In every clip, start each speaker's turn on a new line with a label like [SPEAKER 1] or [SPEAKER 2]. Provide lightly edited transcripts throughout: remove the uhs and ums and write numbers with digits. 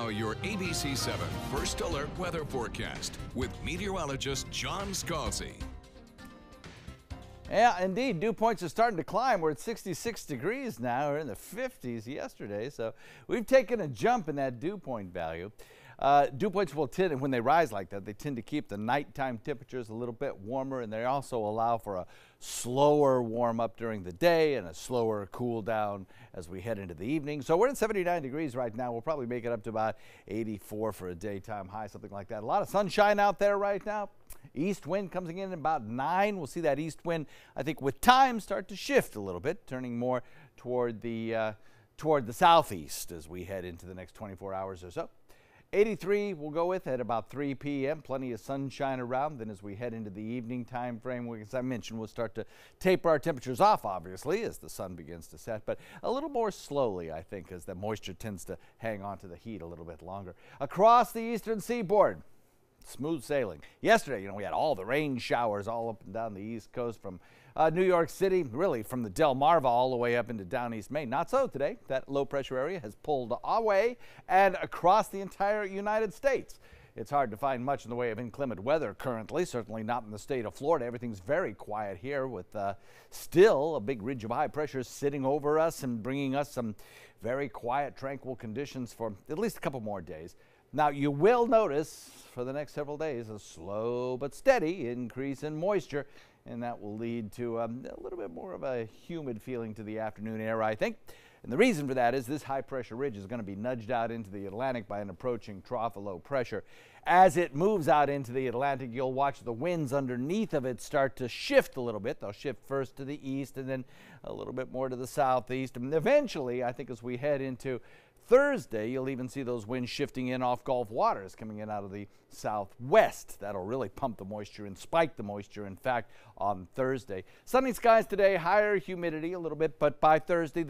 [SPEAKER 1] Now, your ABC 7 First Alert weather forecast with meteorologist John Scalzi.
[SPEAKER 2] Yeah, indeed. Dew points are starting to climb. We're at 66 degrees now. We're in the 50s yesterday, so we've taken a jump in that dew point value. Dew points will tend, when they rise like that, they tend to keep the nighttime temperatures a little bit warmer, and they also allow for a slower warm up during the day and a slower cool down as we head into the evening. So we're at 79 degrees right now. We'll probably make it up to about 84 for a daytime high, something like that. A lot of sunshine out there right now. East wind comes in at about 9. We'll see that east wind, I think, with time start to shift a little bit, turning more toward the southeast as we head into the next 24 hours or so. 83 we'll go with at about 3 p.m. Plenty of sunshine around. Then as we head into the evening time frame, as I mentioned, we'll start to taper our temperatures off, obviously, as the sun begins to set, but a little more slowly, I think, as the moisture tends to hang on to the heat a little bit longer. Across the eastern seaboard, smooth sailing. Yesterday, we had all the rain showers all up and down the East Coast from New York City, really from the Delmarva all the way up into down East Maine. Not so today. That low pressure area has pulled away and across the entire United States. It's hard to find much in the way of inclement weather currently, certainly not in the state of Florida. Everything's very quiet here with still a big ridge of high pressure sitting over us and bringing us some very quiet, tranquil conditions for at least a couple more days. Now, you will notice for the next several days a slow but steady increase in moisture, and that will lead to a little bit more of a humid feeling to the afternoon air, I think. And the reason for that is this high-pressure ridge is going to be nudged out into the Atlantic by an approaching trough of low pressure. As it moves out into the Atlantic, you'll watch the winds underneath of it start to shift a little bit. They'll shift first to the east and then a little bit more to the southeast. And eventually, I think as we head into Thursday, you'll even see those winds shifting in off Gulf waters coming in out of the southwest. That'll really pump the moisture and spike the moisture, in fact, on Thursday. Sunny skies today, higher humidity a little bit, but by Thursday,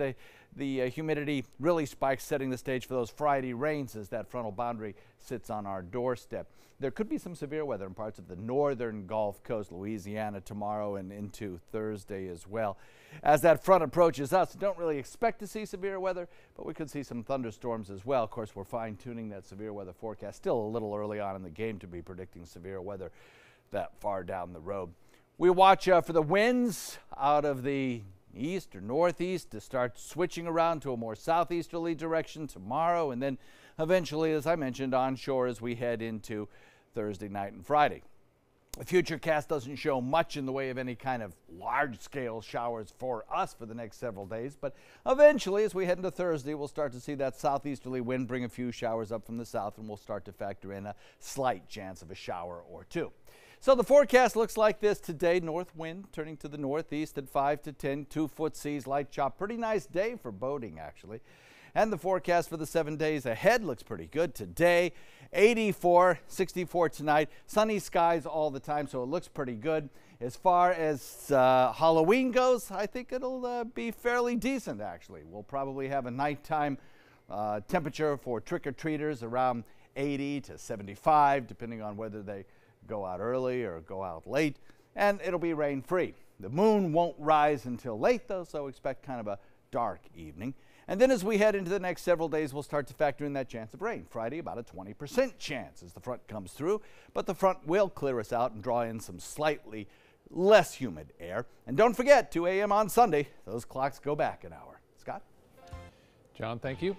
[SPEAKER 2] the humidity really spikes, setting the stage for those Friday rains as that frontal boundary sits on our doorstep. There could be some severe weather in parts of the northern Gulf Coast, Louisiana, tomorrow and into Thursday as well. As that front approaches us, don't really expect to see severe weather, but we could see some thunderstorms as well. Of course, we're fine-tuning that severe weather forecast. Still a little early on in the game to be predicting severe weather that far down the road. We watch for the winds out of the east or northeast to start switching around to a more southeasterly direction tomorrow, and then eventually, as I mentioned, onshore as we head into Thursday night and Friday. The Futurecast doesn't show much in the way of any kind of large-scale showers for us for the next several days, but eventually, as we head into Thursday, we'll start to see that southeasterly wind bring a few showers up from the south, and we'll start to factor in a slight chance of a shower or two. So the forecast looks like this today. North wind turning to the northeast at 5 to 10, 2-foot seas, light chop. Pretty nice day for boating, actually. And the forecast for the 7 days ahead looks pretty good today. 84, 64 tonight. Sunny skies all the time, so it looks pretty good. As far as Halloween goes, I think it'll be fairly decent, actually. We'll probably have a nighttime temperature for trick-or-treaters around 80 to 75, depending on whether they go out early or go out late. And it'll be rain-free. The moon won't rise until late, though, so expect kind of a dark evening. And then as we head into the next several days, we'll start to factor in that chance of rain. Friday, about a 20% chance as the front comes through, but the front will clear us out and draw in some slightly less humid air. And don't forget, 2 a.m. on Sunday, those clocks go back an hour. Scott?
[SPEAKER 3] John, thank you.